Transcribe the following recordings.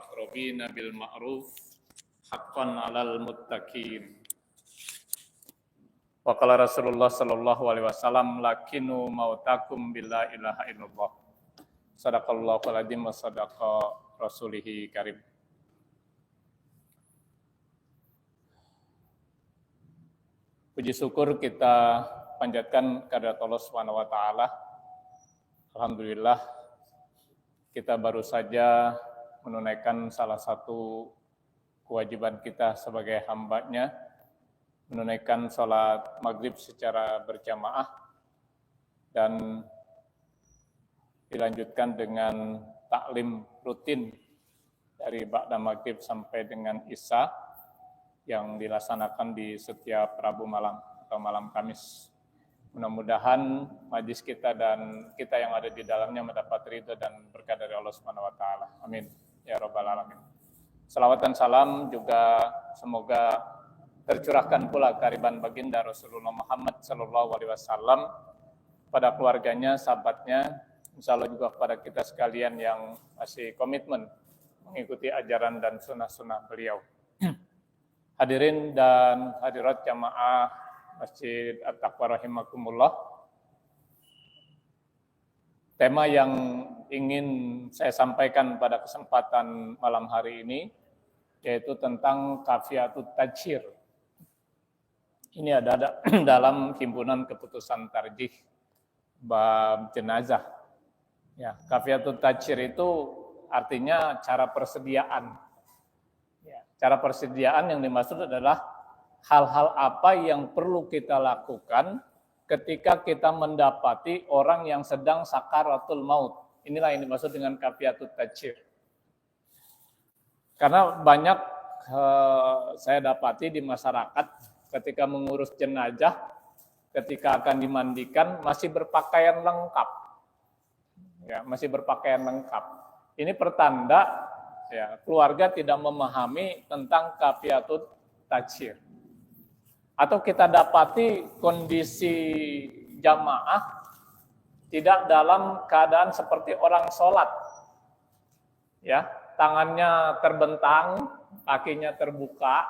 aqrabina bil ma'ruf haqqan 'alal muttaqin. Wa qala Rasulullah sallallahu alaihi wasallam lakinu mautakum bila ilaha illallah. Sadaqallahul adzim wa sadaqa rasulihi karim. Puji syukur kita panjatkan kehadirat Allah Subhanahu wa taala. Alhamdulillah kita baru saja menunaikan salah satu kewajiban kita sebagai hamba-Nya, menunaikan sholat maghrib secara berjamaah dan dilanjutkan dengan taklim rutin dari ba'da maghrib sampai dengan isya yang dilaksanakan di setiap Rabu malam atau malam Kamis. Mudah-mudahan majlis kita dan kita yang ada di dalamnya mendapat ridho dan berkah dari Allah Subhanahu wa taala. Amin ya rabbal alamin. Salawat dan salam juga semoga tercurahkan pula kehadiran baginda Rasulullah Muhammad sallallahu alaihi wasallam pada keluarganya, sahabatnya, insyaallah juga kepada kita sekalian yang masih komitmen mengikuti ajaran dan sunnah-sunnah beliau. Hadirin dan hadirat jamaah Masjid At-Taqwa rahimakumullah. Tema yang ingin saya sampaikan pada kesempatan malam hari ini yaitu tentang kafiyatut tajhir. Ini ada dalam himpunan keputusan tarjih bab jenazah. Ya, kafiyatut tajhir itu artinya cara persediaan. Cara persediaan yang dimaksud adalah hal-hal apa yang perlu kita lakukan ketika kita mendapati orang yang sedang sakaratul maut. Inilah yang dimaksud dengan kafiyatut tajhir. Karena banyak saya dapati di masyarakat ketika mengurus jenazah, ketika akan dimandikan masih berpakaian lengkap. Ya, masih berpakaian lengkap. Ini pertanda ya, keluarga tidak memahami tentang kafiyatut tajhir. Atau kita dapati kondisi jamaah tidak dalam keadaan seperti orang sholat. Ya, tangannya terbentang, kakinya terbuka,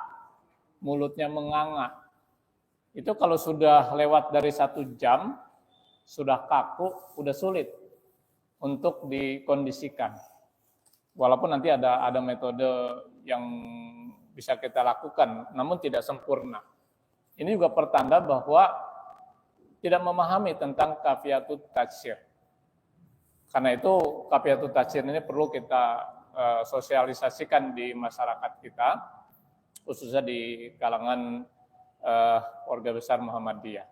mulutnya menganga. Itu kalau sudah lewat dari 1 jam, sudah kaku, sudah sulit untuk dikondisikan. Walaupun nanti ada metode yang bisa kita lakukan, namun tidak sempurna. Ini juga pertanda bahwa tidak memahami tentang kafiyatut tajhir. Karena itu kafiyatut tajhir ini perlu kita sosialisasikan di masyarakat kita, khususnya di kalangan warga besar Muhammadiyah.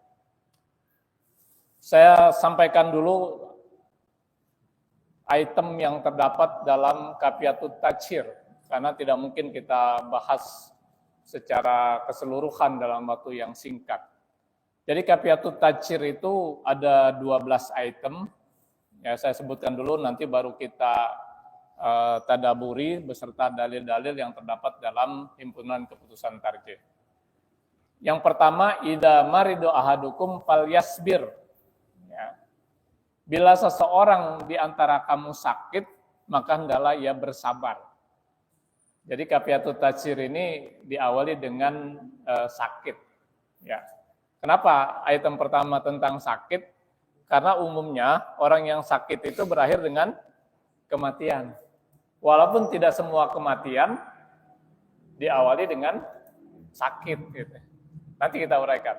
Saya sampaikan dulu item yang terdapat dalam kafiyatut tajhir, karena tidak mungkin kita bahas secara keseluruhan dalam waktu yang singkat. Jadi kafiyatut tajhir itu ada 12 item, ya saya sebutkan dulu, nanti baru kita tadaburi beserta dalil-dalil yang terdapat dalam himpunan keputusan tarjih. Yang pertama, idza maridu ahadukum falyasbir. Ya. Bila seseorang di antara kamu sakit, maka hendaklah ia bersabar. Jadi kafiyatut tajhir ini diawali dengan sakit. Ya. Kenapa item pertama tentang sakit? Karena umumnya orang yang sakit itu berakhir dengan kematian. Walaupun tidak semua kematian diawali dengan sakit. Gitu. Nanti kita uraikan.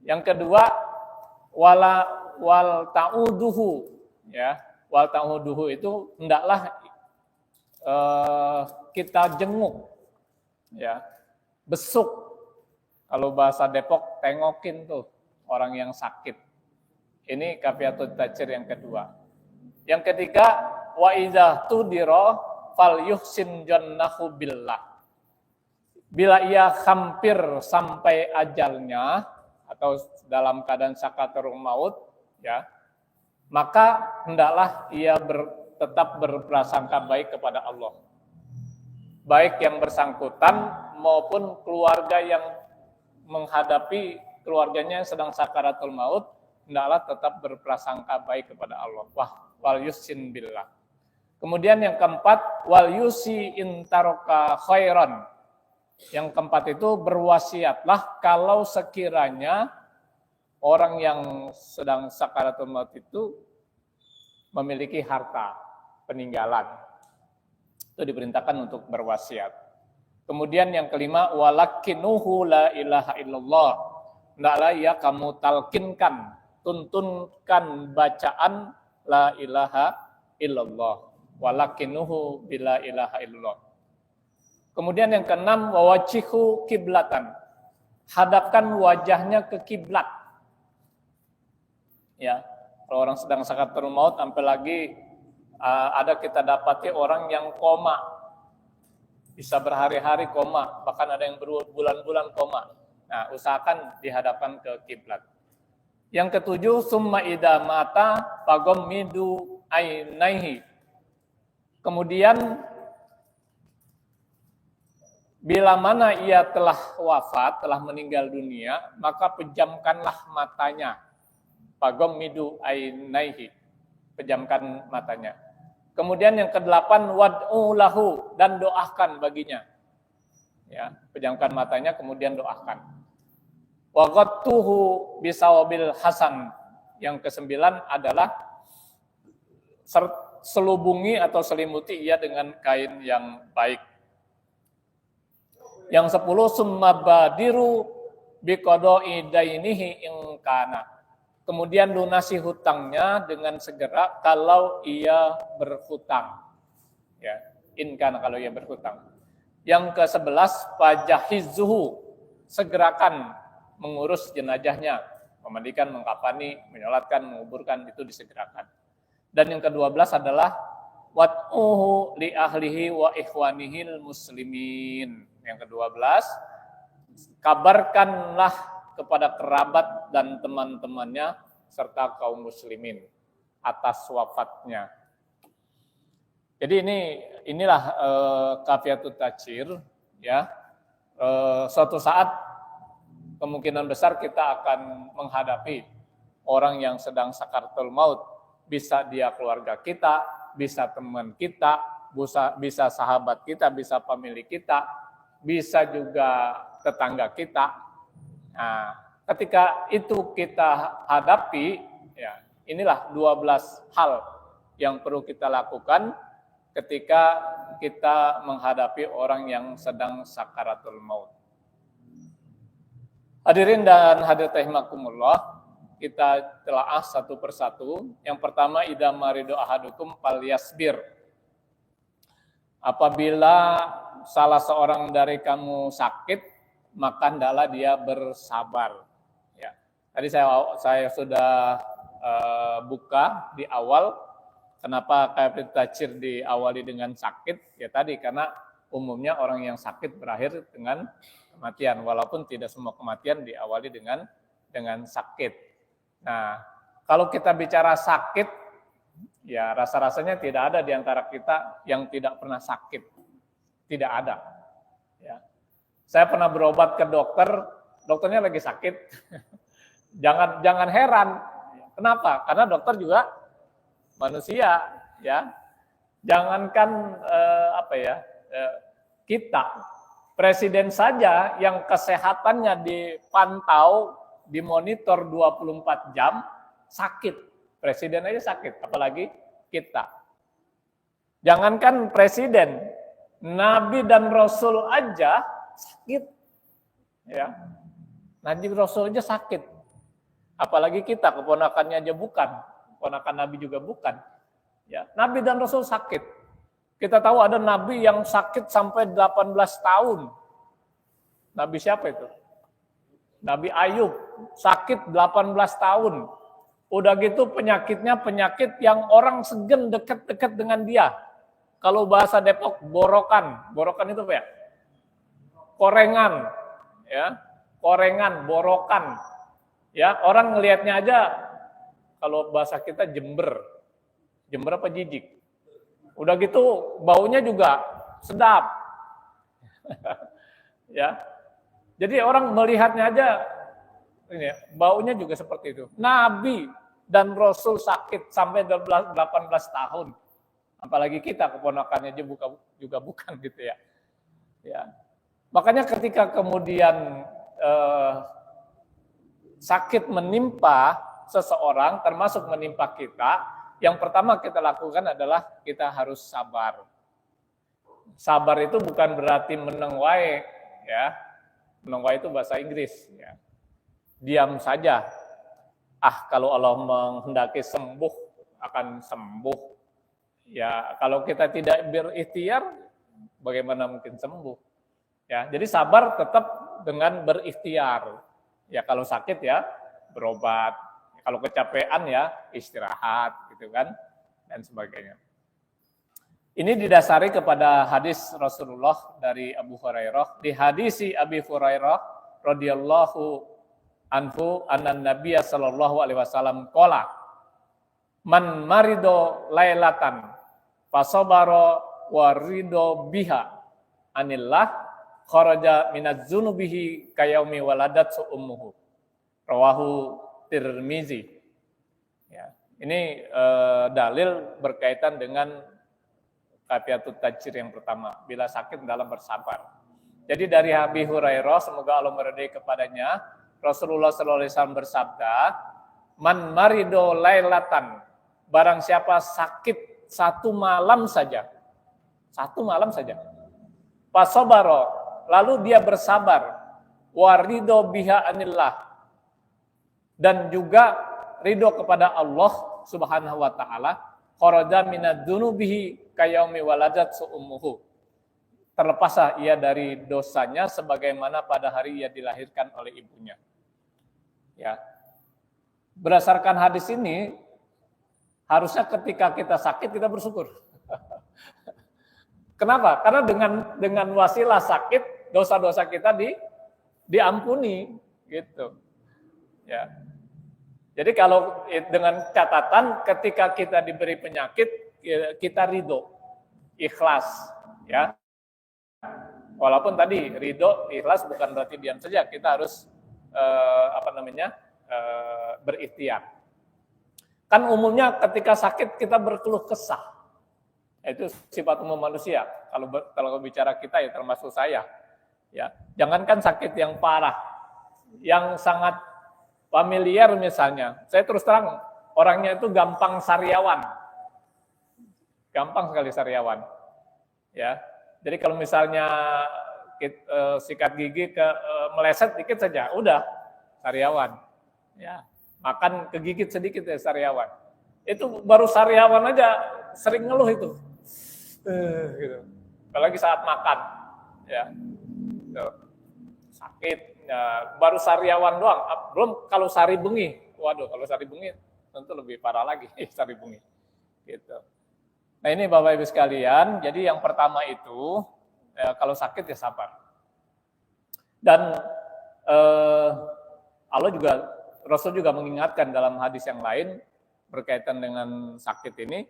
Yang kedua, wal ta'uduhu, ya, wal ta'uduhu itu hendaklah kita jenguk, ya, besuk. Kalau bahasa Depok, tengokin tuh orang yang sakit. Ini kafiyatut tajhir yang kedua. Yang ketiga, wa idza tudira falyuhsin jannahu billah. Bila ia hampir sampai ajalnya atau dalam keadaan sakaratul maut, ya, maka hendaklah ia tetap berprasangka baik kepada Allah. Baik yang bersangkutan maupun keluarga yang menghadapi keluarganya yang sedang sakaratul maut, hendaklah tetap berprasangka baik kepada Allah. Wal yusin billah. Kemudian yang keempat, wal yusi intaroka khairan. Yang keempat itu berwasiatlah kalau sekiranya orang yang sedang sakaratul maut itu memiliki harta peninggalan. Itu diperintahkan untuk berwasiat. Kemudian yang kelima, walakinuhu la ilaha illallah. Hendaklah ya kamu talkinkan, tuntunkan bacaan la ilaha illallah. Walakinuhu bila ilaha illallah. Kemudian yang keenam, wawajihu kiblatan. Hadapkan wajahnya ke kiblat. Ya, kalau orang sedang sakaratul maut, sampai lagi ada kita dapati orang yang koma, bisa berhari-hari koma, bahkan ada yang berbulan-bulan koma. Nah, usahakan dihadapkan ke kiblat. Yang ketujuh, summa idza mata faghammidu ainaihi. Kemudian bila mana ia telah wafat, telah meninggal dunia, maka pejamkanlah matanya. Faghammidu ainaihi. Pejamkan matanya. Kemudian yang kedelapan, wad'u lahu, dan doakan baginya. Ya, pejamkan matanya kemudian doakan. Wa ghattuhu bisawabil hasan. Yang kesembilan adalah selubungi atau selimuti ia dengan kain yang baik. Yang 10, summa badiru biqada'i dainihi in kana. Kemudian lunasi hutangnya dengan segera kalau ia berhutang. Ya, in kana kalau ia berhutang. Yang ke-11, fajahizuhu, segerakan mengurus jenazahnya, memandikan, mengkafani, menyolatkan, menguburkan, itu disegerakan. Dan yang ke-12 adalah wad'uhu li ahlihi wa ikhwanihil muslimin. Yang ke-12, kabarkanlah kepada kerabat dan teman-temannya serta kaum muslimin atas wafatnya. Jadi inilah kafiyatut tatsir, ya. Suatu saat kemungkinan besar kita akan menghadapi orang yang sedang sakaratul maut. Bisa dia keluarga kita, bisa teman kita, bisa sahabat kita, bisa pemilik kita, bisa juga tetangga kita. Nah, ketika itu kita hadapi, ya, inilah 12 hal yang perlu kita lakukan ketika kita menghadapi orang yang sedang sakaratul maut. Hadirin dan hadirat rahimakumullah, kita telaah satu persatu. Yang pertama, idza maridu ahadukum falyasbir. Apabila salah seorang dari kamu sakit, maka hendaklah dia bersabar. Ya. Tadi saya sudah buka di awal, kenapa kafiyatut tatsir diawali dengan sakit? Ya tadi karena umumnya orang yang sakit berakhir dengan kematian, walaupun tidak semua kematian diawali dengan sakit. Nah, kalau kita bicara sakit, ya rasa-rasanya tidak ada di antara kita yang tidak pernah sakit. Tidak ada. Ya. Saya pernah berobat ke dokter, dokternya lagi sakit. Jangan heran. Kenapa? Karena dokter juga manusia, ya. Jangankan kita, presiden saja yang kesehatannya dipantau, dimonitor 24 jam, sakit. Presiden aja sakit, apalagi kita. Jangankan presiden, Nabi dan Rasul aja sakit. Ya. Nabi Rasul aja sakit. Apalagi kita, keponakannya aja bukan. Keponakan Nabi juga bukan. Ya. Nabi dan Rasul sakit. Kita tahu ada Nabi yang sakit sampai 18 tahun. Nabi siapa itu? Nabi Ayub sakit 18 tahun. Udah gitu penyakitnya penyakit yang orang segan dekat-dekat dengan dia. Kalau bahasa Depok, borokan. Borokan itu apa ya? Korengan. Ya. Korengan, borokan. Ya, orang ngelihatnya aja kalau bahasa kita jember. Jember apa jijik? Udah gitu baunya juga sedap. Ya. Jadi orang melihatnya aja ini ya, baunya juga seperti itu. Nabi dan Rasul sakit sampai 18 tahun. Apalagi kita keponakannya juga bukan gitu ya. Ya. Makanya ketika kemudian sakit menimpa seseorang, termasuk menimpa kita, yang pertama kita lakukan adalah kita harus sabar. Sabar itu bukan berarti meneng wae, ya. Meneng wae itu bahasa Inggris, ya. Diam saja. Kalau Allah menghendaki sembuh, akan sembuh. Ya, kalau kita tidak berikhtiar, bagaimana mungkin sembuh? Ya, jadi sabar tetap dengan berikhtiar. Ya, kalau sakit ya berobat, kalau kecapean ya istirahat, gitu kan, dan sebagainya. Ini didasari kepada hadis Rasulullah dari Abu Hurairah. Di hadisi Abi Hurairah radhiyallahu anhu anna Nabiya sallallahu alaihi wasallam qala man marido lailatan fasabara wa rido biha anillah kharaja minaz zunubihi kayaumi waladat ummuhu. Rawahu Tirmizi. Ya, ini dalil berkaitan dengan Kafiatut Tajir yang pertama, bila sakit dalam bersabar. Jadi dari Abi Hurairah, semoga Allah meridai kepadanya, Rasulullah SAW bersabda, man marido lailatan, barang siapa sakit satu malam saja, fasabaro, lalu dia bersabar, warido biha anillah, dan juga ridho kepada Allah Subhanahu wa taala, kharaja minad dzunubihi kayaumi waladat ummuhu. Terlepaslah ia dari dosanya sebagaimana pada hari ia dilahirkan oleh ibunya. Ya. Berdasarkan hadis ini, harusnya ketika kita sakit kita bersyukur. Kenapa? Karena dengan wasilah sakit, dosa-dosa kita diampuni gitu. Ya. Jadi kalau dengan catatan ketika kita diberi penyakit, kita ridho, ikhlas, ya. Walaupun tadi ridho, ikhlas bukan berarti diam saja, kita harus berikhtiar. Kan umumnya ketika sakit kita berkeluh kesah, itu sifat umum manusia. Kalau bicara kita ya termasuk saya, ya. Jangankan sakit yang parah, yang sangat familiar misalnya, saya terus terang orangnya itu gampang sariawan. Gampang sekali sariawan. Ya. Jadi kalau misalnya sikat gigi meleset dikit saja, udah sariawan. Ya. Makan kegigit sedikit ya sariawan. Itu baru sariawan aja sering ngeluh itu. Gitu. Apalagi saat makan. Ya. Sakit. Ya, baru sariawan doang. Belum kalau sari bengi. Waduh, kalau sari bengi tentu lebih parah lagi sari bengi. Gitu. Nah ini Bapak Ibu sekalian, jadi yang pertama itu, kalau sakit ya sabar. Dan Rasul juga mengingatkan dalam hadis yang lain, berkaitan dengan sakit ini,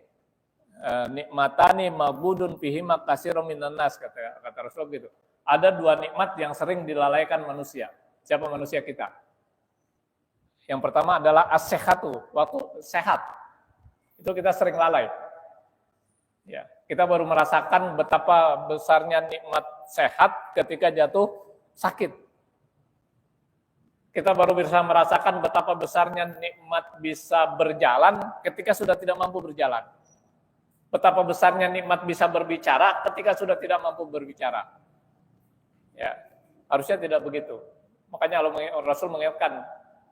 nikmatani mabudun fihima katsirun minan nas, kata Rasul gitu. Ada dua nikmat yang sering dilalaikan manusia. Siapa manusia kita? Yang pertama adalah as-sehatu, waktu sehat. Itu kita sering lalai. Ya, kita baru merasakan betapa besarnya nikmat sehat ketika jatuh sakit. Kita baru bisa merasakan betapa besarnya nikmat bisa berjalan ketika sudah tidak mampu berjalan. Betapa besarnya nikmat bisa berbicara ketika sudah tidak mampu berbicara. Ya, harusnya tidak begitu. Makanya Rasul mengingatkan,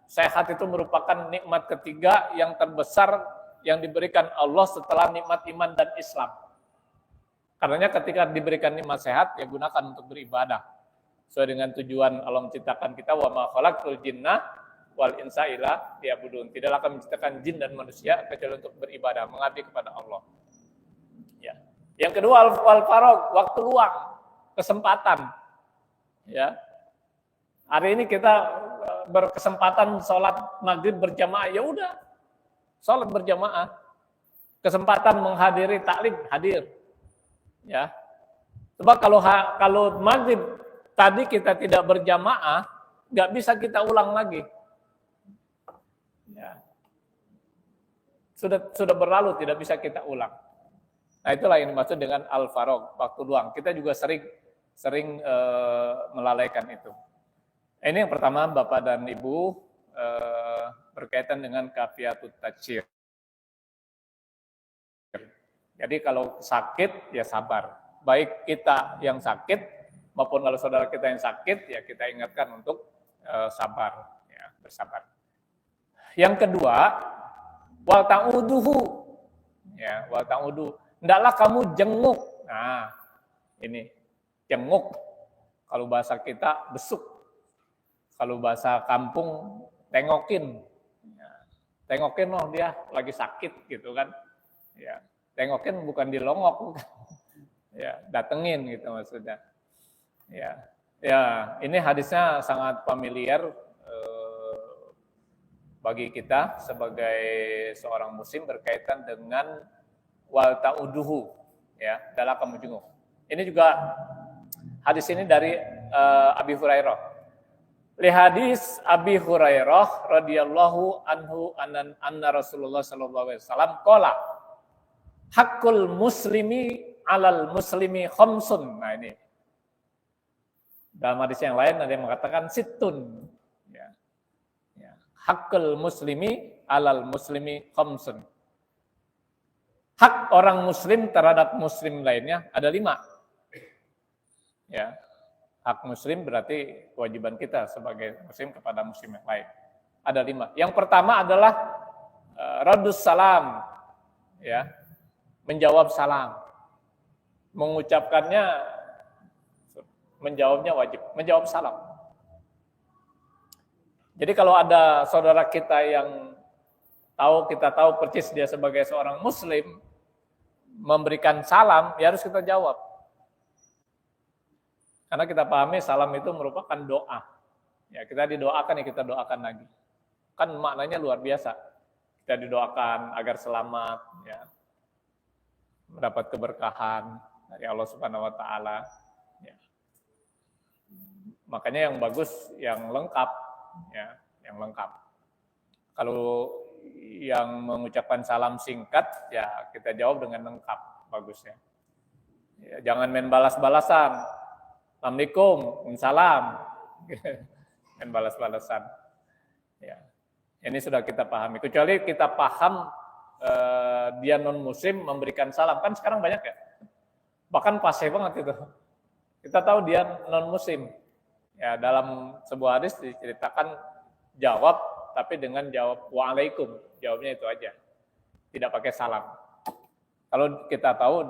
sehat itu merupakan nikmat ketiga yang terbesar yang diberikan Allah setelah nikmat iman dan Islam. Karenanya ketika diberikan nikmat sehat, ya gunakan untuk beribadah. Sesuai dengan tujuan Allah menciptakan kita, wa ma khalaqtul jinna wal insa illa liya'budun. Tidaklah kami menciptakan jin dan manusia kecuali untuk beribadah, mengabdi kepada Allah. Ya. Yang kedua wal faragh, waktu luang, kesempatan. Ya. Hari ini kita berkesempatan sholat maghrib berjamaah, ya udah. Sholat berjamaah, kesempatan menghadiri taklim, hadir, ya. Sebab kalau maghrib tadi kita tidak berjamaah, nggak bisa kita ulang lagi. Ya. Sudah berlalu, tidak bisa kita ulang. Nah, itulah yang dimaksud dengan al-faragh, waktu luang. Kita juga sering melalaikan itu. Ini yang pertama, Bapak dan Ibu, berkaitan dengan kafiyatut tajir. Jadi kalau sakit, ya sabar. Baik kita yang sakit, maupun kalau saudara kita yang sakit, ya kita ingatkan untuk sabar, ya, bersabar. Yang kedua, wal ta'uduhu, ya, wal ta'udu. Hendaklah kamu jenguk. Nah, ini jenguk. Kalau bahasa kita besuk. Kalau bahasa kampung tengokin. Ya, tengokin loh dia lagi sakit gitu kan. Ya, tengokin bukan dilongok. Ya, datengin gitu maksudnya. Ya. Ya, ini hadisnya sangat familiar bagi kita sebagai seorang muslim berkaitan dengan wal ta'uduhu, ya, adalah kamu jenguk. Ini juga hadis ini dari Abi Hurairah. Li hadis Abi Hurairah radhiyallahu anhu anna Rasulullah sallallahu alaihi wasallam qala haqqul muslimi 'alal muslimi khamsun. Nah, ini. Dalam hadis yang lain ada yang mengatakan situn. Ya. Ya. Haqqul muslimi 'alal muslimi khamsun. Hak orang muslim terhadap muslim lainnya ada 5. Ya. Hak muslim berarti kewajiban kita sebagai muslim kepada muslim yang lain. Ada 5. Yang pertama adalah radus salam, ya, menjawab salam. Mengucapkannya, menjawabnya wajib, menjawab salam. Jadi kalau ada saudara kita yang kita tahu persis dia sebagai seorang muslim, memberikan salam, ya harus kita jawab. Karena kita pahami salam itu merupakan doa. Ya, kita didoakan, ya kita doakan lagi. Kan maknanya luar biasa. Kita didoakan agar selamat, ya, mendapat keberkahan dari Allah Subhanahu wa taala, ya. Makanya yang bagus yang lengkap, ya, yang lengkap. Kalau yang mengucapkan salam singkat, ya kita jawab dengan lengkap, bagusnya. Ya, jangan main balas-balasan. Assalamualaikum, salam, main balas-balasan. Ya, ini sudah kita pahami. Kecuali kita paham dia non muslim memberikan salam, kan sekarang banyak ya. Bahkan pasif banget itu. Kita tahu dia non muslim. Ya, dalam sebuah hadis diceritakan jawab, tapi dengan jawab waalaikum, jawabnya itu aja, tidak pakai salam. Kalau kita tahu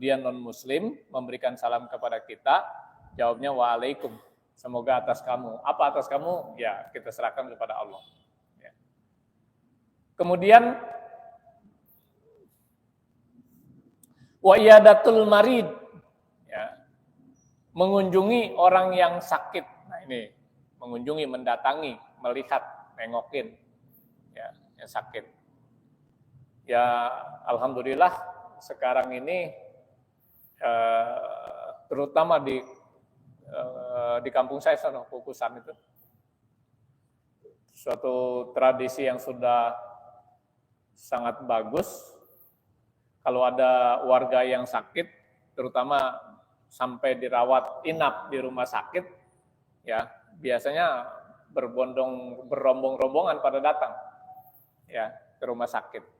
dia non muslim memberikan salam kepada kita, jawabnya waalaikum, semoga atas kamu. Apa atas kamu? Ya kita serahkan kepada Allah. Ya. Kemudian wa iyadatul marid, ya, mengunjungi orang yang sakit. Nah ini mengunjungi, mendatangi, melihat, nengokin, ya, yang sakit. Ya alhamdulillah sekarang ini terutama di kampung saya sana Kukusan itu suatu tradisi yang sudah sangat bagus. Kalau ada warga yang sakit, terutama sampai dirawat inap di rumah sakit, ya biasanya berombong-rombongan pada datang, ya, ke rumah sakit.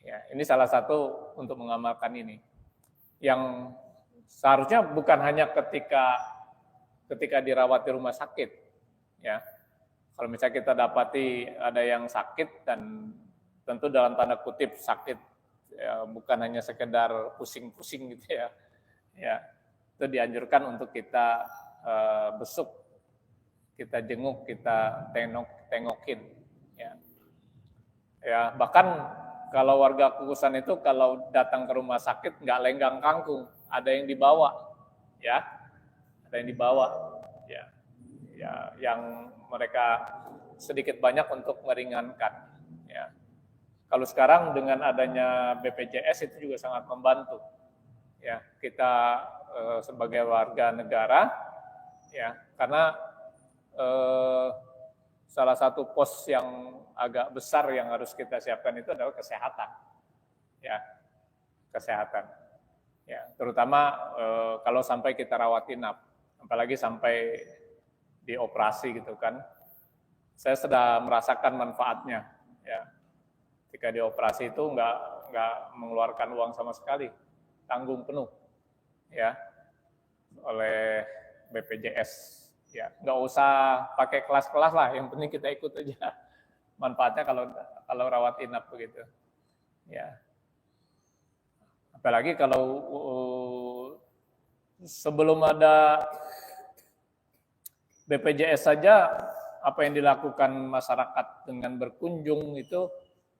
Ya, ini salah satu untuk mengamalkan ini. Yang seharusnya bukan hanya ketika dirawat di rumah sakit, ya. Kalau misalnya kita dapati ada yang sakit dan tentu dalam tanda kutip sakit, ya, bukan hanya sekedar pusing-pusing gitu ya. Ya, itu dianjurkan untuk kita besuk, kita jenguk, kita tengokin, ya. Ya, bahkan kalau warga Kukusan itu kalau datang ke rumah sakit nggak lenggang kangkung, ada yang dibawa, ya, ada yang dibawa, ya, ya, yang mereka sedikit banyak untuk meringankan, ya. Kalau sekarang dengan adanya BPJS itu juga sangat membantu, ya, kita sebagai warga negara, ya, karena salah satu pos yang agak besar yang harus kita siapkan itu adalah kesehatan, ya. kesehatan. Ya, terutama kalau sampai kita rawat inap, apalagi sampai dioperasi gitu kan. Saya sudah merasakan manfaatnya. Ya, ketika dioperasi itu nggak mengeluarkan uang sama sekali, tanggung penuh, ya, oleh BPJS. Ya, nggak usah pakai kelas-kelas lah, yang penting kita ikut aja. Manfaatnya kalau rawat inap begitu. Ya. Apalagi kalau sebelum ada BPJS saja, apa yang dilakukan masyarakat dengan berkunjung itu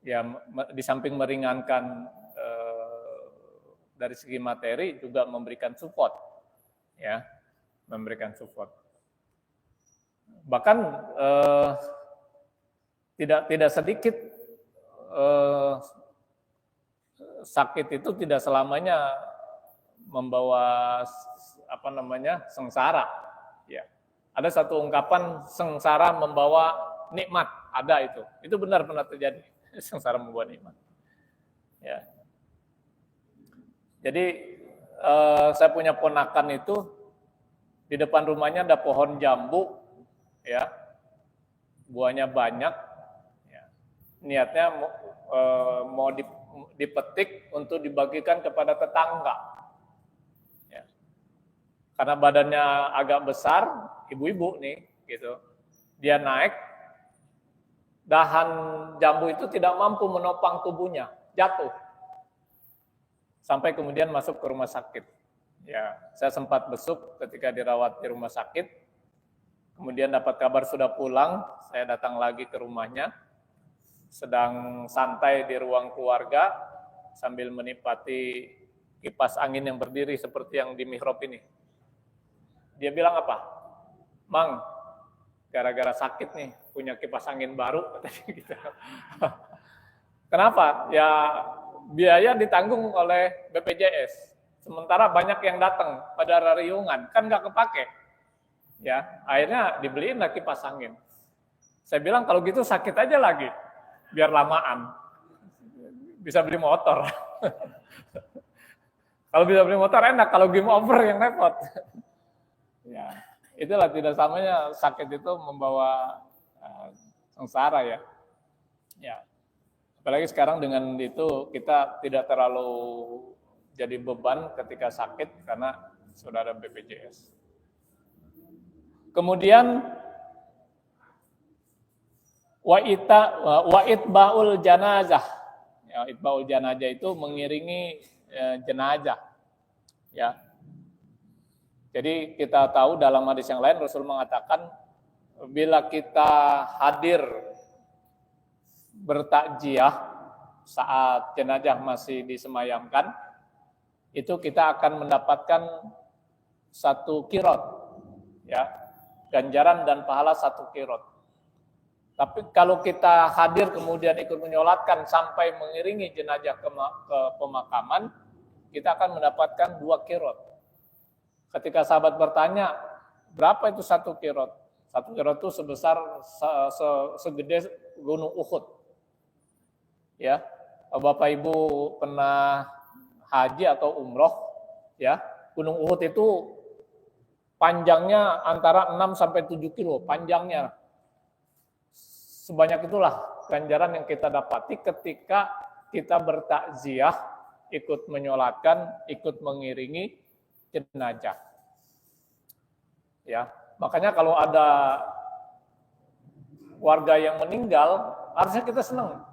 ya di samping meringankan dari segi materi juga memberikan support, ya, memberikan support. Bahkan tidak sedikit sakit itu tidak selamanya membawa sengsara. Ya, ada satu ungkapan sengsara membawa nikmat, ada itu. Itu benar terjadi. Sengsara membawa nikmat. Ya. Jadi saya punya ponakan itu di depan rumahnya ada pohon jambu, ya, buahnya banyak. Ya. Niatnya mau dipetik untuk dibagikan kepada tetangga. Ya. Karena badannya agak besar, ibu-ibu nih, gitu. Dia naik, dahan jambu itu tidak mampu menopang tubuhnya, jatuh. Sampai kemudian masuk ke rumah sakit. Ya, saya sempat besuk ketika dirawat di rumah sakit. Kemudian dapat kabar sudah pulang, saya datang lagi ke rumahnya. Sedang santai di ruang keluarga sambil menikmati kipas angin yang berdiri seperti yang di mihrab ini. Dia bilang apa? Mang, gara-gara sakit nih, punya kipas angin baru. Gitu. Kenapa? Ya biaya ditanggung oleh BPJS. Sementara banyak yang datang pada rariungan, kan nggak kepake. Ya, akhirnya dibeliin lagi kipas angin. Saya bilang kalau gitu sakit aja lagi, biar lamaan. Bisa beli motor. Kalau bisa beli motor enak, kalau game over yang repot. Ya, itulah tidak samanya sakit itu membawa sengsara ya. Ya. Apalagi sekarang dengan itu kita tidak terlalu jadi beban ketika sakit karena sudah ada BPJS. Kemudian wa'itba'ul janazah. Ya, itba'ul janazah itu mengiringi jenazah. Ya. Jadi kita tahu dalam hadis yang lain Rasul mengatakan bila kita hadir bertakziah saat jenazah masih disemayamkan, itu kita akan mendapatkan 1 qirot, ya, ganjaran dan pahala 1 qirot. Tapi kalau kita hadir kemudian ikut menyolatkan sampai mengiringi jenazah ke pemakaman, kita akan mendapatkan 2 qirot. Ketika sahabat bertanya, berapa itu 1 qirot? 1 qirot itu sebesar segede gunung Uhud. Ya, Bapak Ibu pernah haji atau umroh, ya, Gunung Uhud itu panjangnya antara 6 sampai 7 kilo, panjangnya. Sebanyak itulah ganjaran yang kita dapati ketika kita bertakziah, ikut menyolatkan, ikut mengiringi jenazah. Ya, makanya kalau ada warga yang meninggal, harusnya kita senang.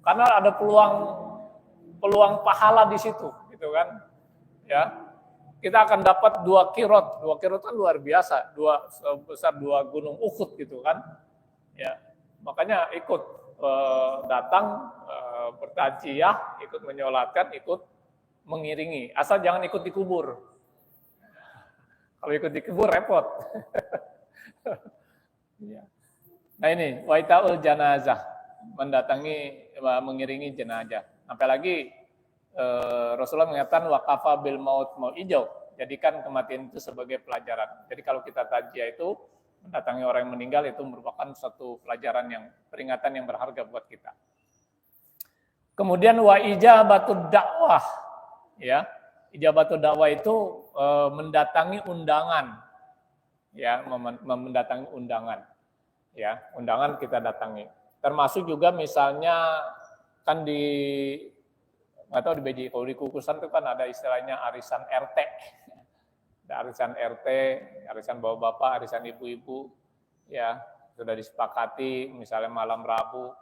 Karena ada peluang pahala di situ, gitu kan? Ya, kita akan dapat 2 qirot. 2 qirot kan luar biasa, sebesar 2 gunung Uhud, gitu kan? Ya, makanya ikut datang bertakziah, ikut menyolatkan, ikut mengiringi. Asal jangan ikut dikubur. Kalau ikut dikubur repot. Nah ini waitaul janazah, mengiringi jenazah. Apalagi Rasulullah mengatakan waqafa bil maut mau'ijau, jadikan kematian itu sebagai pelajaran. Jadi kalau kita takziah itu mendatangi orang yang meninggal, itu merupakan satu pelajaran yang peringatan yang berharga buat kita. Kemudian wa ijabatud dakwah, ya. Ijabatul dakwah itu mendatangi undangan, ya, mendatangi undangan, ya, undangan kita datangi. Termasuk juga misalnya kan nggak tahu di BJ, kalau di Kukusan itu kan ada istilahnya arisan RT, ada arisan RT, arisan bapak-bapak, arisan ibu-ibu, ya, sudah disepakati misalnya malam Rabu,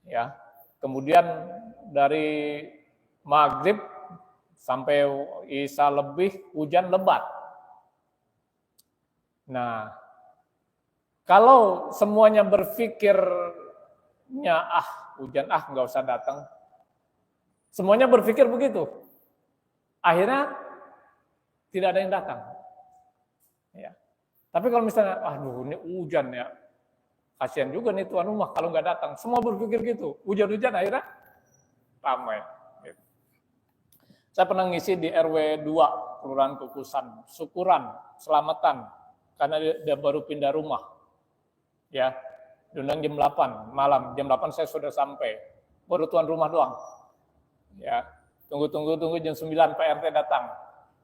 ya. Kemudian dari maghrib sampai isya lebih hujan lebat. Nah, kalau semuanya berpikirnya hujan nggak usah datang, semuanya berpikir begitu, akhirnya tidak ada yang datang. Ya. Tapi kalau misalnya, ini hujan ya, kasihan juga nih tuan rumah kalau nggak datang. Semua berpikir gitu, hujan-hujan akhirnya ramai. Saya pernah ngisi di RW 2, Kelurahan Kukusan, syukuran, selamatan, karena dia baru pindah rumah. Ya, diundang jam 8 malam, jam 8 saya sudah sampai, baru tuan rumah doang. Ya, tunggu jam 9 Pak RT datang,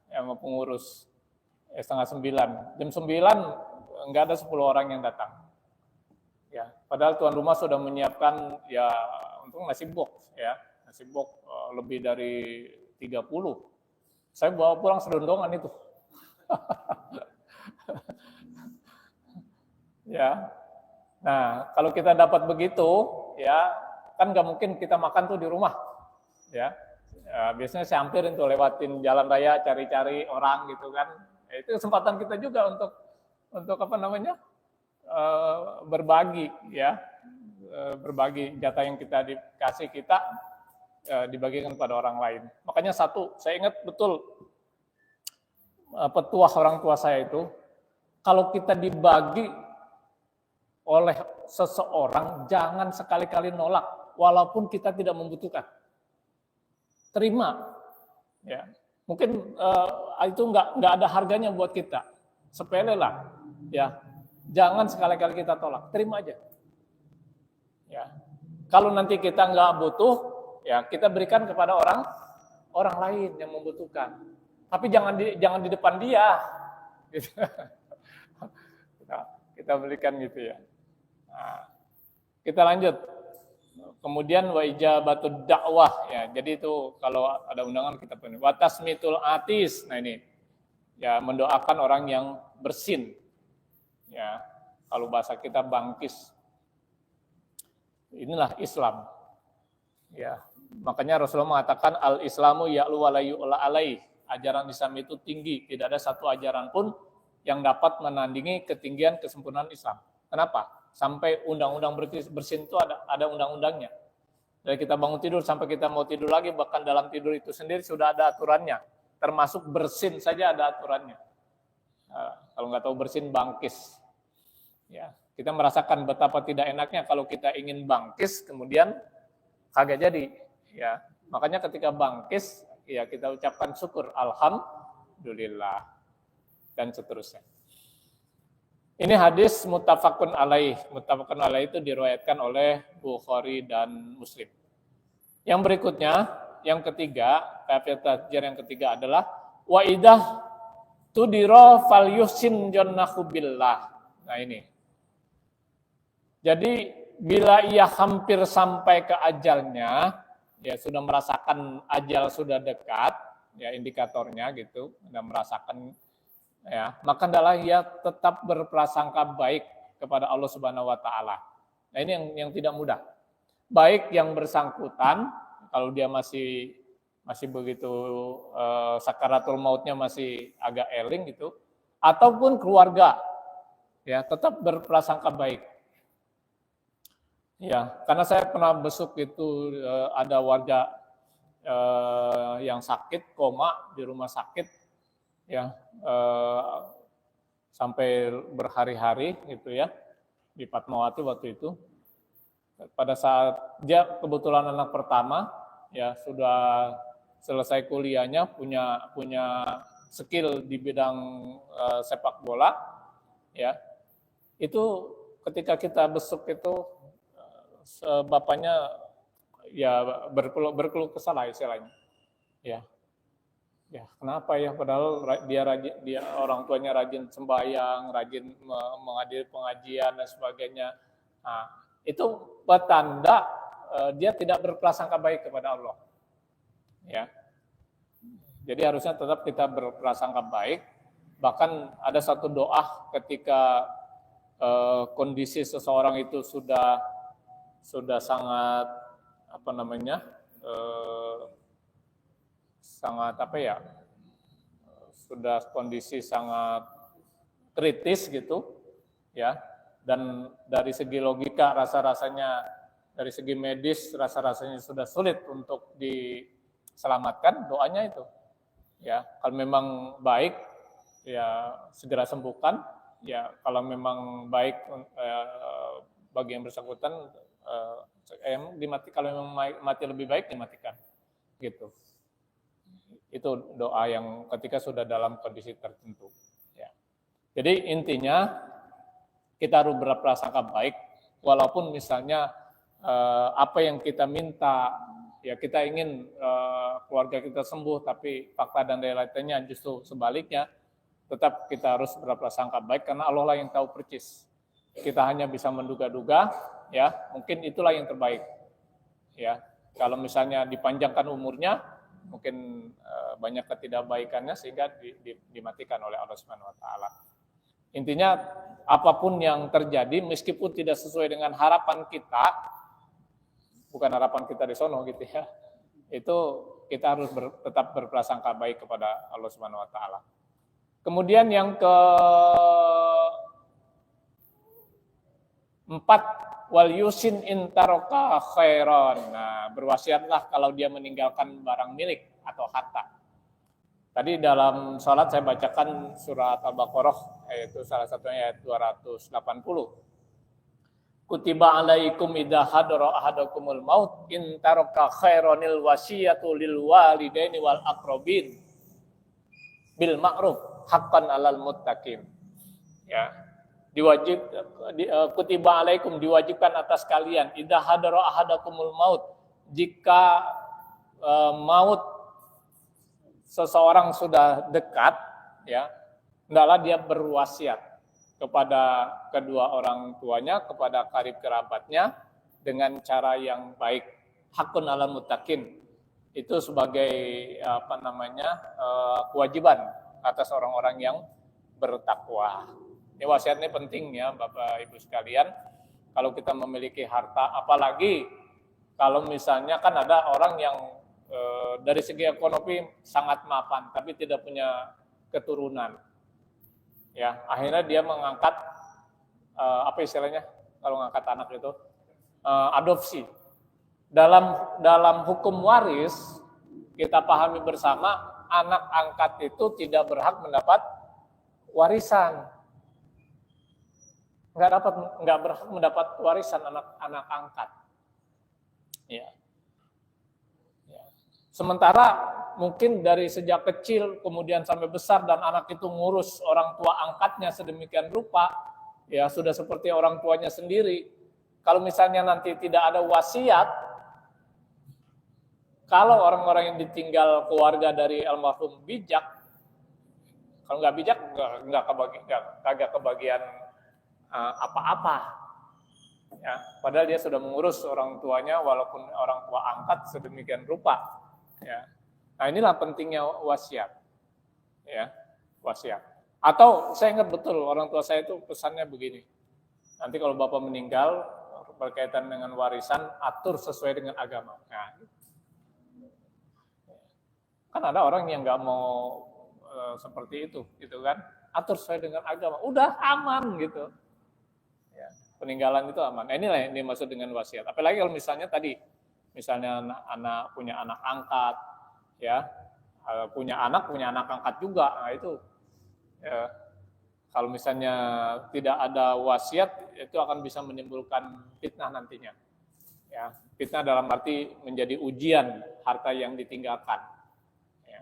ya, sama pengurus, setengah 9. Jam 9 nggak ada 10 orang yang datang. Ya, padahal tuan rumah sudah menyiapkan ya untuk nasi box, ya, nasi box lebih dari 30. Saya bawa pulang sedondongan itu. Ya. Nah, kalau kita dapat begitu, ya, kan nggak mungkin kita makan tuh di rumah. Ya. Biasanya saya hampirin tuh lewatin jalan raya cari-cari orang gitu kan. Itu kesempatan kita juga untuk apa namanya? Berbagi, ya. Berbagi jatah yang kita dikasih kita dibagikan kepada orang lain. Makanya saya ingat betul petuah orang tua saya itu, kalau kita dibagi oleh seseorang, jangan sekali-kali nolak, walaupun kita tidak membutuhkan. Terima, ya. Mungkin itu nggak ada harganya buat kita, sepele lah, ya. Jangan sekali-kali kita tolak, terima aja. Ya. Kalau nanti kita nggak butuh, ya kita berikan kepada orang lain yang membutuhkan. Tapi jangan di depan dia. Gitu. Kita berikan gitu ya. Nah, kita lanjut. Kemudian wa ijabatud dakwah, ya. Jadi itu kalau ada undangan kita penuhi. Wa tasmitul atis. Nah ini ya, mendoakan orang yang bersin. Ya, kalau bahasa kita bangkis. Inilah Islam. Ya, makanya Rasulullah mengatakan al-Islamu ya'lu wa la yu'la alaih. Ajaran Islam itu tinggi, tidak ada satu ajaran pun yang dapat menandingi ketinggian kesempurnaan Islam. Kenapa? Sampai undang-undang bersin itu ada undang-undangnya. Dari kita bangun tidur sampai kita mau tidur lagi, bahkan dalam tidur itu sendiri sudah ada aturannya. Termasuk bersin saja ada aturannya. Kalau nggak tahu bersin, bangkis. Ya, kita merasakan betapa tidak enaknya kalau kita ingin bangkis, kemudian kagak jadi. Ya, makanya ketika bangkis, ya kita ucapkan syukur, alhamdulillah, dan seterusnya. Ini hadis muttafaqun alaih. Muttafaqun alaih itu diriwayatkan oleh Bukhari dan Muslim. Yang berikutnya, yang ketiga, kafiyat tajir yang ketiga adalah wa idah tudira fal yuhsin jannahu billah. Nah ini. Jadi bila ia hampir sampai ke ajalnya, ya sudah merasakan ajal sudah dekat, ya indikatornya gitu, sudah merasakan, ya, maka adalah ia tetap berprasangka baik kepada Allah Subhanahu wa taala. Nah, ini yang tidak mudah. Baik yang bersangkutan kalau dia masih begitu sakaratul mautnya masih agak eling gitu, ataupun keluarga, ya tetap berprasangka baik. Ya, karena saya pernah besuk itu ada warga yang sakit, koma di rumah sakit, ya sampai berhari-hari gitu ya di Fatmawati waktu itu. Pada saat dia kebetulan anak pertama, ya sudah selesai kuliahnya, punya skill di bidang sepak bola, ya itu ketika kita besuk itu bapaknya ya berkeluh kesah istilahnya, ya Ya, kenapa ya? Padahal dia orang tuanya rajin sembahyang, rajin menghadiri pengajian dan sebagainya. Nah, itu petanda dia tidak berprasangka baik kepada Allah. Ya, jadi harusnya tetap kita berprasangka baik. Bahkan ada satu doa ketika kondisi seseorang itu sudah sangat apa namanya sangat apa ya sudah kondisi sangat kritis gitu ya, dan dari segi logika rasa-rasanya, dari segi medis rasa-rasanya sudah sulit untuk diselamatkan, doanya itu ya, kalau memang baik ya segera sembuhkan, ya kalau memang baik bagi yang bersangkutan kalau memang mati lebih baik dimatikan gitu. Itu doa yang ketika sudah dalam kondisi tertentu. Ya. Jadi intinya kita harus berprasangka baik, walaupun misalnya apa yang kita minta, ya kita ingin keluarga kita sembuh, tapi fakta dan realitanya justru sebaliknya, tetap kita harus berprasangka baik karena Allah lah yang tahu persis. Kita hanya bisa menduga-duga, ya mungkin itulah yang terbaik. Ya, kalau misalnya dipanjangkan umurnya, mungkin banyak ketidakbaikannya sehingga dimatikan oleh Allah Subhanahu wa taala. Intinya apapun yang terjadi meskipun tidak sesuai dengan harapan kita, bukan harapan kita di sono gitu ya. Itu kita harus tetap berprasangka baik kepada Allah Subhanahu wa taala. Kemudian yang keempat, wal yusin intaroka khairan. Nah, berwasiatlah kalau dia meninggalkan barang milik atau harta. Tadi dalam salat saya bacakan surat Al-Baqarah, yaitu salah satunya ayat 280. Kutiba alaikum idza hadara ahadakumul maut in taraka khairanil wasiyatu lil walidaini wal aqrabin bil ma'ruf haqqan 'alal muttaqin. Ya. Kutiba alaikum, diwajibkan atas kalian, idza hadara ahadakumul maut, jika maut seseorang sudah dekat, ya, hendaklah dia berwasiat kepada kedua orang tuanya, kepada karib kerabatnya dengan cara yang baik. Hakun 'alal muttaqin, itu sebagai apa namanya kewajiban atas orang-orang yang bertakwa. Ini wasiat ini penting ya Bapak Ibu sekalian. Kalau kita memiliki harta, apalagi kalau misalnya kan ada orang yang dari segi ekonomi sangat mapan tapi tidak punya keturunan. Ya, akhirnya dia mengangkat apa istilahnya kalau mengangkat anak itu adopsi. Dalam hukum waris kita pahami bersama, anak angkat itu tidak berhak mendapat warisan. Nggak berhak mendapat warisan anak angkat. Ya. Sementara mungkin dari sejak kecil kemudian sampai besar dan anak itu ngurus orang tua angkatnya sedemikian rupa, ya sudah seperti orang tuanya sendiri. Kalau misalnya nanti tidak ada wasiat, kalau orang-orang yang ditinggal keluarga dari almarhum bijak, kalau nggak bijak kagak kebagian apa-apa. Ya, padahal dia sudah mengurus orang tuanya walaupun orang tua angkat sedemikian rupa. Ya. Nah, inilah pentingnya wasiat. Ya, wasiat. Atau saya ingat betul orang tua saya itu pesannya begini. Nanti kalau Bapak meninggal berkaitan dengan warisan, atur sesuai dengan agama. Nah, kan ada orang yang nggak mau seperti itu, gitu kan? Atur sesuai dengan agama, udah aman gitu. Ya, peninggalan itu aman. Nah, inilah yang dimaksud dengan wasiat. Apalagi kalau misalnya tadi, misalnya anak punya anak angkat, ya punya anak angkat juga. Nah itu ya, kalau misalnya tidak ada wasiat itu akan bisa menimbulkan fitnah nantinya. Ya, fitnah dalam arti menjadi ujian harta yang ditinggalkan. Ya.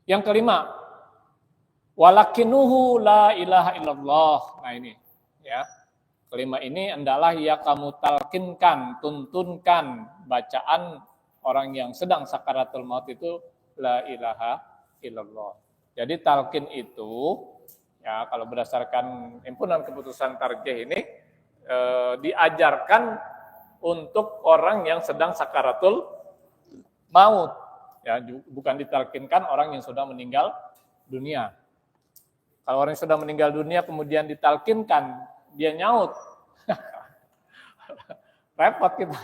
Yang kelima, walakinuhu la ilaha illallah. Nah ini, ya. Kelima ini adalah ya kamu talkinkan, tuntunkan bacaan orang yang sedang sakaratul maut itu la ilaha illallah. Jadi talqin itu ya kalau berdasarkan himpunan keputusan tarjih ini diajarkan untuk orang yang sedang sakaratul maut. Ya, bukan ditalkinkan orang yang sudah meninggal dunia. Kalau orang yang sudah meninggal dunia kemudian ditalkinkan, dia nyaut. Repot kita.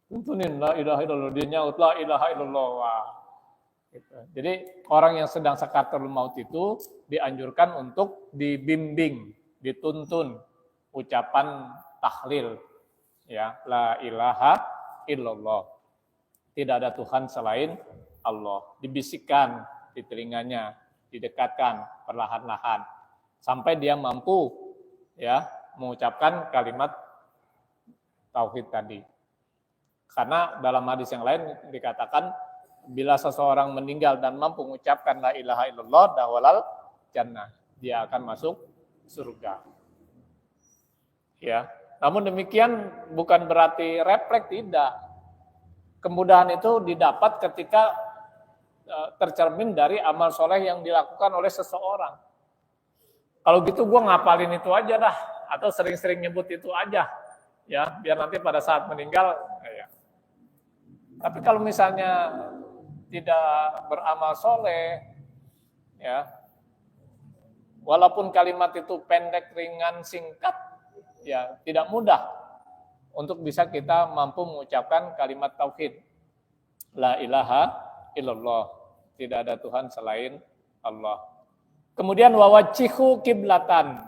Tuntunin la ilaha illallah, dia nyaut la ilaha illallah. Wah. Gitu. Jadi orang yang sedang sakaratul maut itu dianjurkan untuk dibimbing, dituntun ucapan tahlil, ya la ilaha illallah. Tidak ada Tuhan selain Allah. Dibisikkan di telinganya, didekatkan perlahan-lahan sampai dia mampu ya mengucapkan kalimat tauhid tadi. Karena dalam hadis yang lain dikatakan bila seseorang meninggal dan mampu mengucapkan la ilaha illallah dawalal jannah, dia akan masuk surga. Ya. Namun demikian bukan berarti refleks, tidak. Kemudahan itu didapat ketika tercermin dari amal soleh yang dilakukan oleh seseorang. Kalau gitu gue ngapalin itu aja dah, atau sering-sering nyebut itu aja, ya biar nanti pada saat meninggal. Ya. Tapi kalau misalnya tidak beramal soleh, ya walaupun kalimat itu pendek, ringan, singkat, ya tidak mudah untuk bisa kita mampu mengucapkan kalimat tauhid. La ilaha illallah. Tidak ada Tuhan selain Allah. Kemudian wawajjihu kiblatan.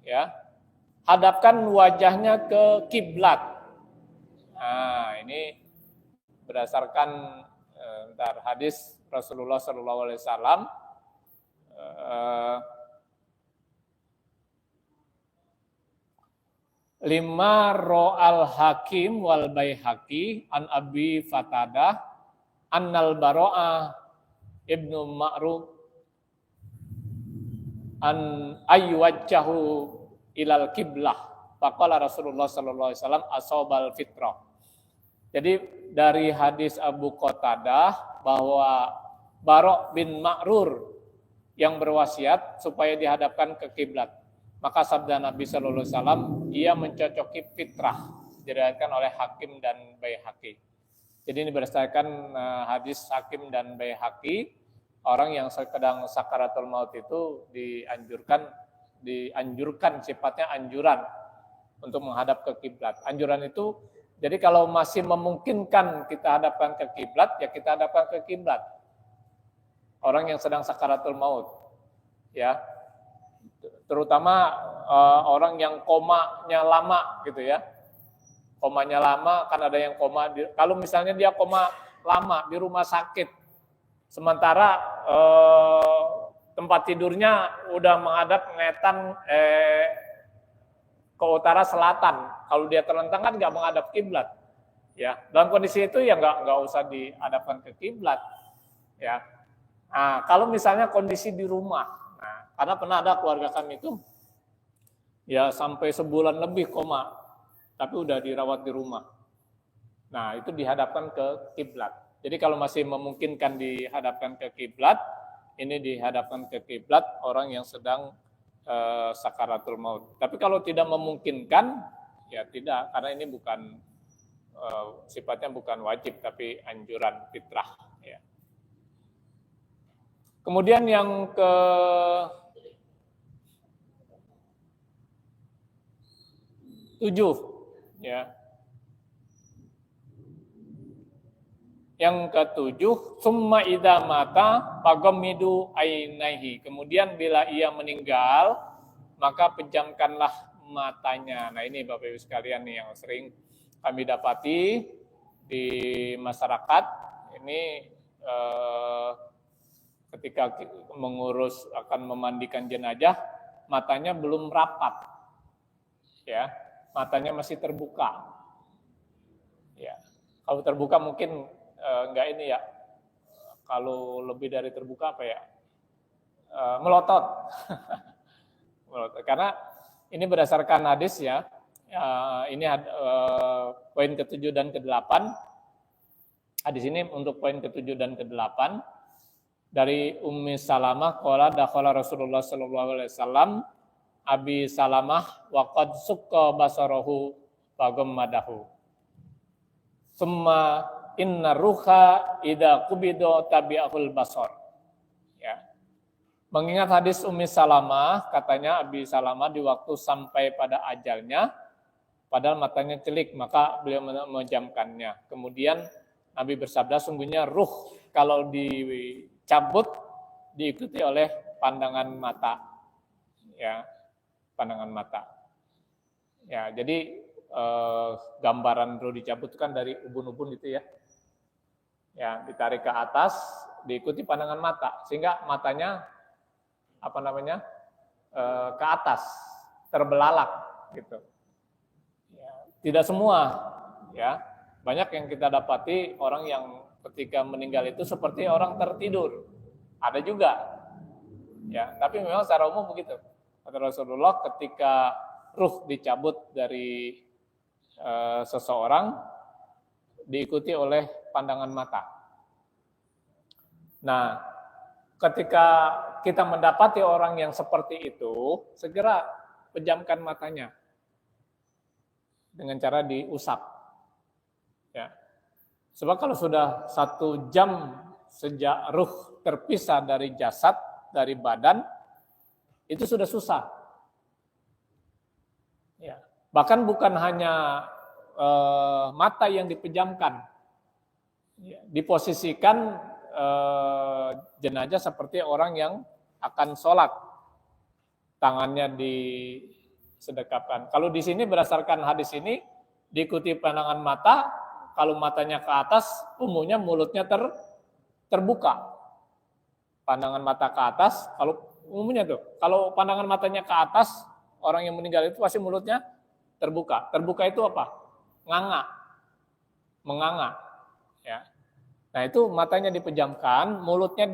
Ya. Hadapkan wajahnya ke kiblat. Nah, ini berdasarkan hadis Rasulullah SAW. Lima ro'al hakim wal baihaqi an abi fatadah annal baro'ah ibnu ma'ruf an ayyuwajjahu ilal kiblah faqala Rasulullah sallallahu alaihi wasallam asobal fitrah. Jadi dari hadis Abu Qatadah bahwa Baro' bin Ma'rur yang berwasiat supaya dihadapkan ke kiblat. Maka sabda Nabi Sallallahu Alaihi Wasallam, ia mencocoki fitrah, diriwayatkan oleh Hakim dan Baihaqi. Jadi ini berdasarkan hadis Hakim dan Baihaqi, orang yang sedang sakaratul maut itu dianjurkan sifatnya anjuran untuk menghadap ke kiblat. Anjuran itu, jadi kalau masih memungkinkan kita hadapkan ke kiblat, ya kita hadapkan ke kiblat. Orang yang sedang sakaratul maut, ya. Terutama orang yang komanya lama gitu ya. Komanya lama, kan ada yang koma, kalau misalnya dia koma lama di rumah sakit, sementara tempat tidurnya udah menghadap ngetan ke utara selatan, kalau dia terlentang kan nggak menghadap kiblat. Ya, dalam kondisi itu ya nggak usah dihadapkan ke kiblat. Ya, nah, kalau misalnya kondisi di rumah. Karena pernah ada keluarga kami itu ya sampai sebulan lebih koma, tapi udah dirawat di rumah. Nah, itu dihadapkan ke kiblat. Jadi kalau masih memungkinkan dihadapkan ke kiblat, ini dihadapkan ke kiblat orang yang sedang sakaratul maut. Tapi kalau tidak memungkinkan, ya tidak, karena ini bukan sifatnya bukan wajib, tapi anjuran fitrah. Ya. Kemudian yang ke 7, ya. Yang ke-7, summa idza mata faghammidu ainaihi. Kemudian bila ia meninggal, maka pejamkanlah matanya. Nah, ini Bapak Ibu sekalian nih yang sering kami dapati di masyarakat. Ini ketika mengurus akan memandikan jenazah, matanya belum rapat. Ya. Matanya masih terbuka. Ya. Kalau terbuka mungkin enggak ini ya. Kalau lebih dari terbuka apa ya? Melotot. Melotot. Karena ini berdasarkan hadis ya. Ini poin ke-7 dan ke-8. Hadis ini untuk poin ke-7 dan ke-8 dari Ummi Salamah qala dakhala Rasulullah sallallahu alaihi wasallam Abi Salamah wa qad sukka basarahu fagammadahu. Summa inna ruha idza qubido tabi'ahul basar. Ya. Mengingat hadis Ummi Salamah, katanya Abi Salamah di waktu sampai pada ajalnya, padahal matanya celik, maka beliau memejamkannya. Kemudian Nabi bersabda, sungguhnya ruh kalau dicabut diikuti oleh pandangan mata. Ya, pandangan mata. Ya, jadi gambaran ruh dicabut itu kan dari ubun-ubun gitu ya. Ya, ditarik ke atas, diikuti pandangan mata, sehingga matanya ke atas, terbelalak gitu. Ya, tidak semua, ya. Banyak yang kita dapati orang yang ketika meninggal itu seperti orang tertidur. Ada juga. Ya, tapi memang secara umum begitu. Kata Rasulullah, ketika ruh dicabut dari seseorang diikuti oleh pandangan mata. Nah, ketika kita mendapati orang yang seperti itu, segera pejamkan matanya dengan cara diusap. Ya. Sebab kalau sudah 1 jam sejak ruh terpisah dari jasad, dari badan, itu sudah susah. Ya. Bahkan bukan hanya mata yang dipejamkan, ya, diposisikan jenazah seperti orang yang akan sholat, tangannya disedekapkan. Kalau di sini berdasarkan hadis ini diikuti pandangan mata, kalau matanya ke atas, umumnya mulutnya terbuka. Pandangan mata ke atas, kalau umumnya tuh, kalau pandangan matanya ke atas, orang yang meninggal itu pasti mulutnya terbuka. Terbuka itu apa? Nganga, menganga. Ya. Nah itu matanya dipejamkan, mulutnya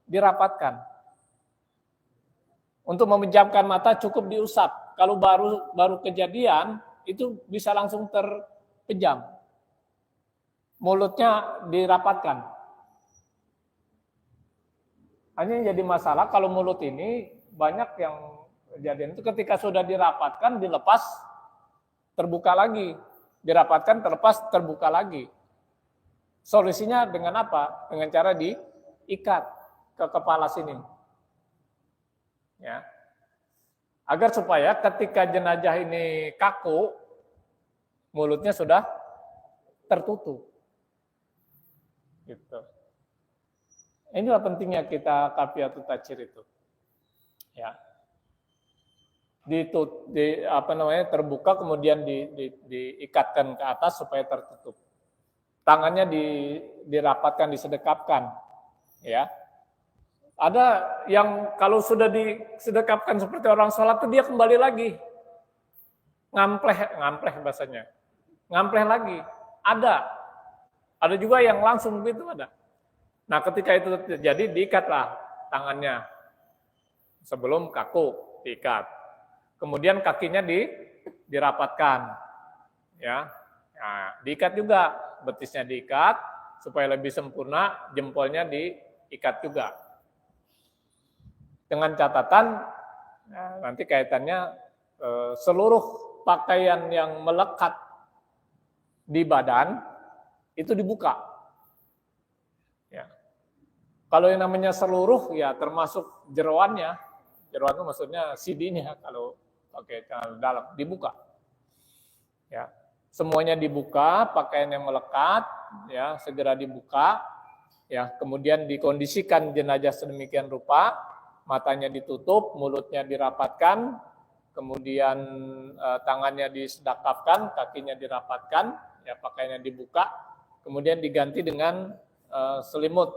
dirapatkan. Untuk memejamkan mata cukup diusap. Kalau baru kejadian, itu bisa langsung terpejam. Mulutnya dirapatkan. Hanya yang jadi masalah kalau mulut ini banyak yang kejadian itu ketika sudah dirapatkan, dilepas, terbuka lagi. Dirapatkan, terlepas, terbuka lagi. Solusinya dengan apa? Dengan cara diikat ke kepala sini. Ya. Agar supaya ketika jenazah ini kaku, mulutnya sudah tertutup. Gitu. Inilah pentingnya kita kafiyatut tatsir itu. Ya. Terbuka kemudian diikatkan ke atas supaya tertutup. Tangannya dirapatkan, disedekapkan, ya. Ada yang kalau sudah disedekapkan seperti orang sholat itu dia kembali lagi, ngampleh bahasanya, ngampleh lagi. Ada juga yang langsung begitu ada. Nah ketika itu terjadi diikatlah tangannya sebelum kaku diikat. Kemudian kakinya dirapatkan, ya. Nah, diikat juga, betisnya diikat supaya lebih sempurna, jempolnya diikat juga. Dengan catatan, nanti kaitannya seluruh pakaian yang melekat di badan itu dibuka. Ya. Kalau yang namanya seluruh, ya termasuk jeroannya, jeroan itu maksudnya CD-nya kalau pakai dalam dibuka. Ya. Semuanya dibuka, pakaian yang melekat, ya segera dibuka, ya kemudian dikondisikan jenazah sedemikian rupa, matanya ditutup, mulutnya dirapatkan, kemudian tangannya disedekapkan, kakinya dirapatkan, ya pakaiannya dibuka, kemudian diganti dengan selimut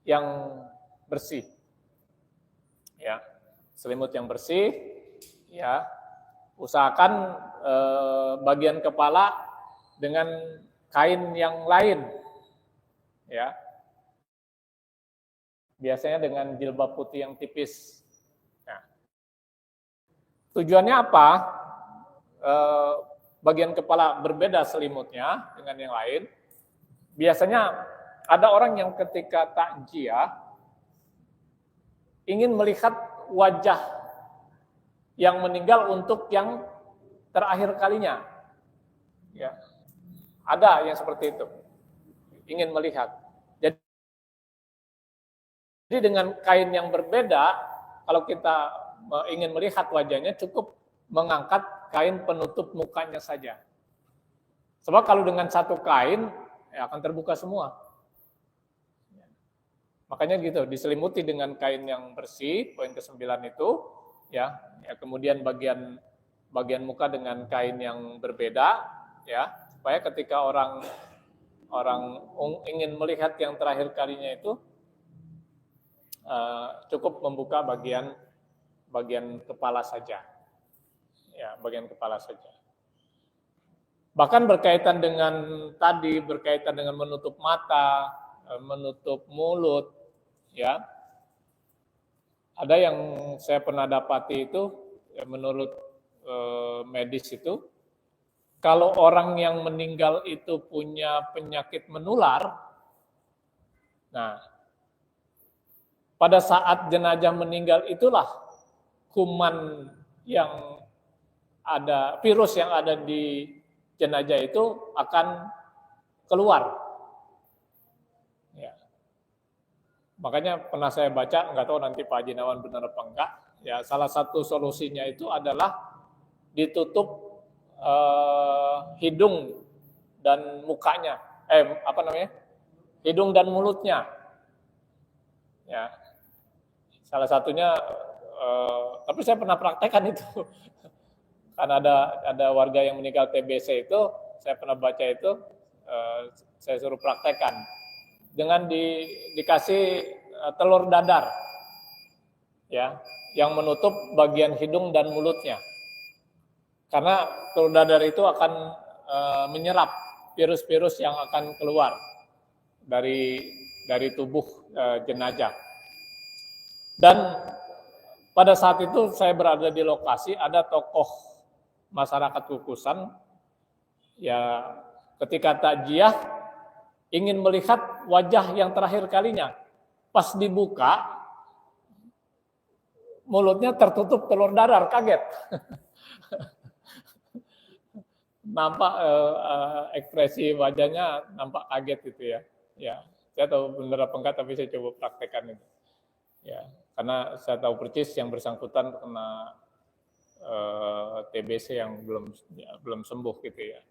yang bersih, ya selimut yang bersih, ya usahakan bagian kepala dengan kain yang lain, ya. Biasanya dengan jilbab putih yang tipis. Nah, tujuannya apa? Bagian kepala berbeda selimutnya dengan yang lain. biasanya ada orang yang ketika takziah ingin melihat wajah yang meninggal untuk yang terakhir kalinya. Ya. Ada yang seperti itu. Ingin melihat. Jadi dengan kain yang berbeda, kalau kita ingin melihat wajahnya, cukup mengangkat kain penutup mukanya saja. Sebab kalau dengan satu kain, ya akan terbuka semua. Makanya gitu, diselimuti dengan kain yang bersih, poin ke-9 itu, ya kemudian bagian muka dengan kain yang berbeda, ya supaya ketika orang ingin melihat yang terakhir kalinya itu cukup membuka bagian kepala saja, ya bagian kepala saja. Bahkan berkaitan dengan menutup mata, menutup mulut, ya ada yang saya pernah dapati itu, ya, menurut medis itu, kalau orang yang meninggal itu punya penyakit menular, nah pada saat jenazah meninggal itulah kuman yang ada, virus yang ada di jenazah itu akan keluar. Ya. Makanya pernah saya baca, nggak tahu nanti Pak Jinawan benar apa enggak, ya salah satu solusinya itu adalah ditutup hidung dan mukanya, hidung dan mulutnya. Ya, salah satunya, tapi saya pernah praktekkan itu. Karena ada warga yang meninggal TBC itu, saya pernah baca itu, saya suruh praktekkan dengan dikasih telur dadar, ya, yang menutup bagian hidung dan mulutnya. Karena telur dadar itu akan menyerap virus-virus yang akan keluar dari tubuh jenazah. Dan pada saat itu saya berada di lokasi, ada tokoh masyarakat Kukusan, ya ketika takziah ingin melihat wajah yang terakhir kalinya. Pas dibuka, mulutnya tertutup telur dadar, kaget. Nampak ekspresi wajahnya nampak kaget gitu ya. Ya, saya tahu benar apa enggak, tapi saya coba praktekkan itu. Ya, karena saya tahu persis yang bersangkutan kena TBC yang belum sembuh gitu ya.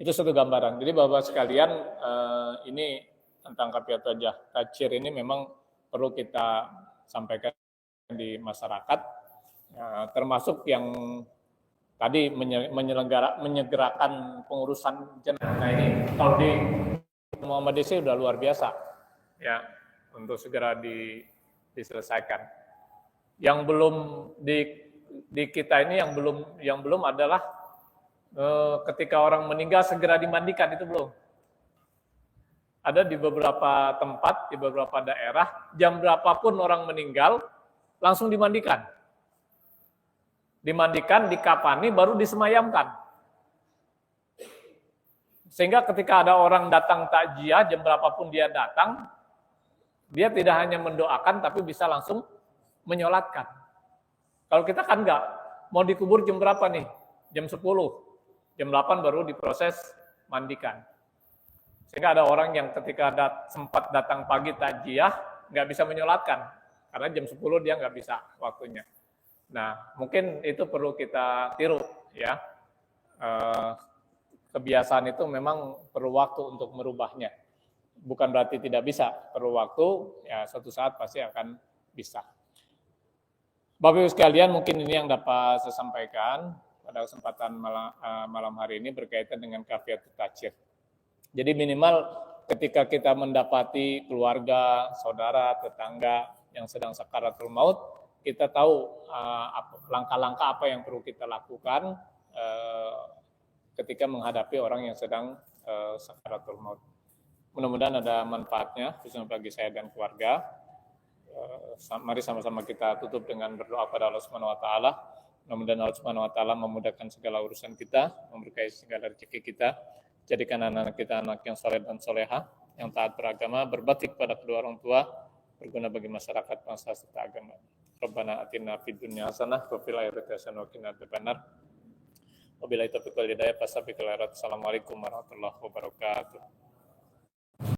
Itu satu gambaran. Jadi Bapak sekalian, ini tentang Kafiatul Tadsyir ini memang perlu kita sampaikan di masyarakat, ya, termasuk yang tadi menyegerakan pengurusan jenazah ini. Kalau di Muhammadiyah sudah luar biasa, ya, untuk segera diselesaikan. Yang belum di kita ini yang belum adalah ketika orang meninggal segera dimandikan, itu belum. Ada di beberapa tempat, di beberapa daerah, jam berapapun orang meninggal langsung dimandikan. Dimandikan, dikafani, baru disemayamkan. Sehingga ketika ada orang datang takziah, jam berapapun dia datang, dia tidak hanya mendoakan, tapi bisa langsung menyolatkan. Kalau kita kan enggak, mau dikubur jam berapa nih? Jam 10, jam 8 baru diproses mandikan. Sehingga ada orang yang ketika sempat datang pagi takziah, nggak bisa menyolatkan, karena jam 10 dia nggak bisa waktunya. Nah, mungkin itu perlu kita tiru, ya. Kebiasaan itu memang perlu waktu untuk merubahnya. Bukan berarti tidak bisa, perlu waktu, ya suatu saat pasti akan bisa. Bapak Ibu sekalian, mungkin ini yang dapat saya sampaikan pada kesempatan malam hari ini berkaitan dengan Kafiatul Tadsyir. Jadi minimal ketika kita mendapati keluarga, saudara, tetangga yang sedang sakaratul maut, kita tahu langkah-langkah apa yang perlu kita lakukan ketika menghadapi orang yang sedang sakaratul maut. Mudah-mudahan ada manfaatnya, khususnya bagi saya dan keluarga. Mari sama-sama kita tutup dengan berdoa pada Allah Subhanahu wa taala. Mudah-mudahan Allah Subhanahu wa taala memudahkan segala urusan kita, memberkahi segala rezeki kita. Jadikan anak-anak kita anak yang soleh dan soleha, yang taat beragama, berbakti kepada kedua orang tua, berguna bagi masyarakat, bangsa, serta agama. Rabbana atina fid dunya hasanah wa fil akhirati hasanah wa qina adzabannar. Wabillahi taufiq wal hidayah. Assalamualaikum warahmatullahi wabarakatuh.